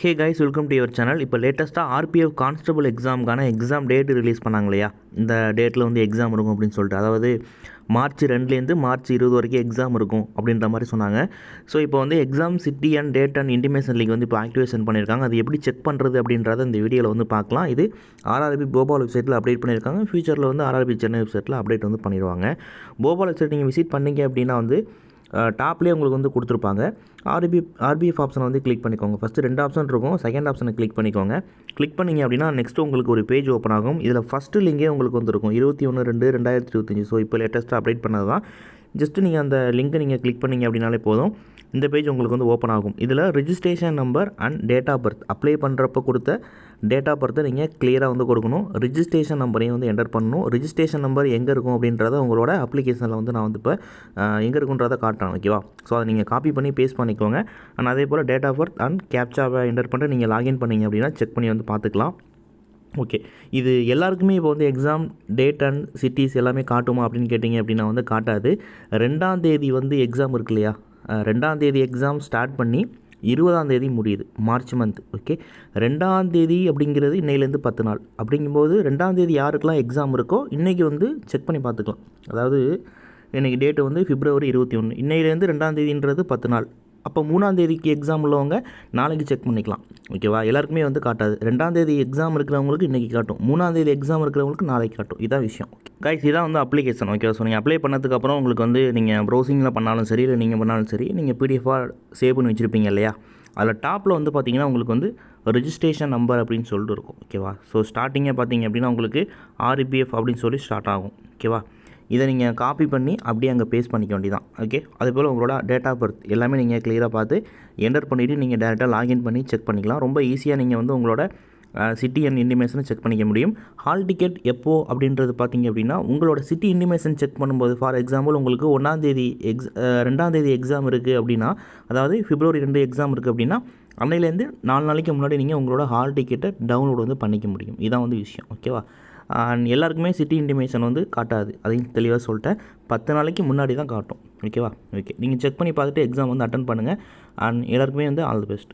Hey guys, welcome to your channel. இப்போ லேட்டஸ்ட்டாக RPF constable எக்ஸாமுக்கான எக்ஸாம் டேட்டு ரிலீஸ் பண்ணாங்க இல்லையா? இந்த டேட்டில் வந்து எக்ஸாம் இருக்கும் அப்படின்னு சொல்லிட்டு, அதாவது மார்ச் 2லேருந்து மார்ச் 20 வரைக்கும் எக்ஸாம் இருக்கும் அப்படின்ற மாதிரி சொன்னாங்க. ஸோ இப்போ வந்து exam city and date and intimation link வந்து இப்போ ஆக்டிவேஷன் பண்ணியிருக்காங்க. அது எப்படி செக் பண்ணுறது அப்படின்றத இந்த வீடியோவில் வந்து பார்க்கலாம். இது ஆர்ஆர்பி போபால் வெப்சைட்டில் அப்டேட் பண்ணியிருக்காங்க. ஃபியூச்சரில் வந்து ஆர்ஆர்பி சென்னை வெப்சைட்டில் அப்டேட் வந்து பண்ணிடுவாங்க. போபால் வெப்சைட் நீங்கள் விசிட் பண்ணிங்க அப்படின்னா வந்து டாப்லேயே உங்களுக்கு வந்து கொடுத்துருப்பாங்க. ஆர்பிஎஃப் ஆப்ஷனை வந்து கிளிக் பண்ணிக்கோங்க. ஃபஸ்ட்டு 2 ஆப்ஷன் இருக்கும். செகண்ட் ஆப்ஷனை கிளிக் பண்ணிக்கோங்க. கிளிக் பண்ணிங்க அப்படின்னா நெக்ஸ்ட்டு உங்களுக்கு ஒரு பேஜ் ஓப்பன் ஆகும். இதில் ஃபஸ்ட்டு லிங்கே உங்களுக்கு வந்துருக்கும் 21/2/2025. ஸோ இப்போ லேட்டஸ்ட்டாக அப்டேட் பண்ணது தான். ஜஸ்ட்டு நீங்கள் அந்த லிங்க்கை நீங்கள் கிளிக் பண்ணிங்க அப்படின்னாலே போதும், இந்த பேஜ் உங்களுக்கு வந்து ஓப்பன் ஆகும். இதில் registration number and date of birth, apply பண்ணுறப்ப கொடுத்த டேட் ஆஃப் பர்த்தை நீங்கள் கிளியராக வந்து கொடுக்கணும். ரிஜிஸ்ட்ரேஷன் நம்பரையும் வந்து என்டர் பண்ணணும். ரிஜிஸ்ட்ரேஷன் நம்பர் எங்கே இருக்கும் அப்படின்றத உங்களோட அப்ளிகேஷனில் வந்து நான் வந்து இப்போ எங்கே இருக்குன்றதை காட்டுறேன், ஓகேவா? ஸோ அதை நீங்கள் காப்பி பண்ணி பேஸ்ட் பண்ணிக்கோங்க. அண்ட் அதே போல் டேட் ஆஃப் பர்த் அண்ட் கேப்சாவை என்டர் பண்ணிட்டு நீங்கள் லாகின் பண்ணிங்க அப்படின்னா செக் பண்ணி வந்து பார்த்துக்கலாம். ஓகே, இது எல்லாருக்குமே இப்போ வந்து எக்ஸாம் டேட் அண்ட் சிட்டிஸ் எல்லாமே காட்டுமா அப்படின்னு கேட்டிங்க அப்படின்னா வந்து காட்டாது. 2ஆம் தேதி வந்து எக்ஸாம் இருக்கு இல்லையா? 2ஆம் தேதி எக்ஸாம் ஸ்டார்ட் பண்ணி 20ஆம் தேதி முடியுது, மார்ச் மந்த். ஓகே, 2ஆம் தேதி அப்படிங்கிறது இன்னையிலேருந்து 10 நாள். அப்படிங்கும்போது 2ஆம் தேதி யாருக்கெல்லாம் எக்ஸாம் இருக்கோ இன்றைக்கி வந்து செக் பண்ணி பார்த்துக்கலாம். அதாவது இன்றைக்கி டேட்டு வந்து பிப்ரவரி 21, இன்னையிலேருந்து 2ஆம் தேதின்றது 10 நாள். அப்போ 3ஆம் தேதிக்கு எக்ஸாம் உள்ளவங்க நாளைக்கு செக் பண்ணிக்கலாம், ஓகேவா? எல்லாருக்குமே வந்து காட்டாது. 2ஆம் தேதி எக்ஸாம் இருக்கிறவங்களுக்கு இன்றைக்கி காட்டும், 3ஆம் தேதி எக்ஸாம் இருக்கிறவங்களுக்கு நாளைக்கு காட்டும். இதான் விஷயம். கைஸ், இதான் வந்து அப்ளிகேஷன், ஓகேவா? ஸோ நீங்கள் அப்ளை பண்ணதுக்கப்புறம் உங்களுக்கு வந்து நீங்கள் ப்ரௌசிங்கில் பண்ணாலும் சரி, இல்லை நீங்கள் பண்ணாலும் சரி, நீங்கள் பிடிஎஃபாக சேவ் பண்ணி வச்சுருப்பீங்க இல்லையா? அதில் டாப்பில் வந்து பார்த்தீங்கன்னா உங்களுக்கு வந்து ரிஜிஸ்ட்ரேஷன் நம்பர் அப்படின்னு சொல்லிட்டு இருக்கும், ஓகேவா? ஸோ ஸ்டார்டிங்கே பார்த்தீங்க அப்படின்னா உங்களுக்கு ஆர்பிஎஃப் அப்படின்னு சொல்லி ஸ்டார்ட் ஆகும், ஓகேவா? இதை நீங்கள் காப்பி பண்ணி அப்படியே அங்கே பேஸ்ட் பண்ணிக்க வேண்டியதான், ஓகே? அதேபோல் உங்களோட டேட் ஆஃப் பர்த் எல்லாமே நீங்கள் கிளியராக பார்த்து என்டர் பண்ணிவிட்டு நீங்கள் டேரெக்டாக லாகின் பண்ணி செக் பண்ணிக்கலாம். ரொம்ப ஈஸியாக நீங்கள் வந்து உங்களோட சிட்டி அண்ட் இன்டிமேஷனை செக் பண்ணிக்க முடியும். ஹால் டிக்கெட் எப்போ அப்படின்றது பார்த்தீங்க அப்படின்னா உங்களோட சிட்டி இன்டிமேஷன் செக் பண்ணும்போது, ஃபார் எக்ஸாம்பிள் உங்களுக்கு 1ஆம் தேதி 2ஆம் தேதி எக்ஸாம் இருக்குது அப்படின்னா, அதாவது பிப்ரவரி 2 எக்ஸாம் இருக்குது அப்படின்னா அன்னையிலேருந்து 4 நாளைக்கு முன்னாடி நீங்கள் உங்களோட ஹால் டிக்கெட்டை டவுன்லோட் வந்து பண்ணிக்க முடியும். இதான் வந்து விஷயம், ஓகேவா? அண்ட் எல்லாருக்குமே சிட்டி இன்டிமேஷன் வந்து காட்டாது, அதையும் தெளிவாக சொல்லிட்டேன். 10 நாளைக்கு முன்னாடி தான் காட்டும், ஓகேவா? ஓகே, நீங்கள் செக் பண்ணி பார்த்துட்டு எக்ஸாம் வந்து அட்டன் பண்ணுங்கள். அண்ட் எல்லாருக்குமே வந்து ஆல் தி பெஸ்ட்.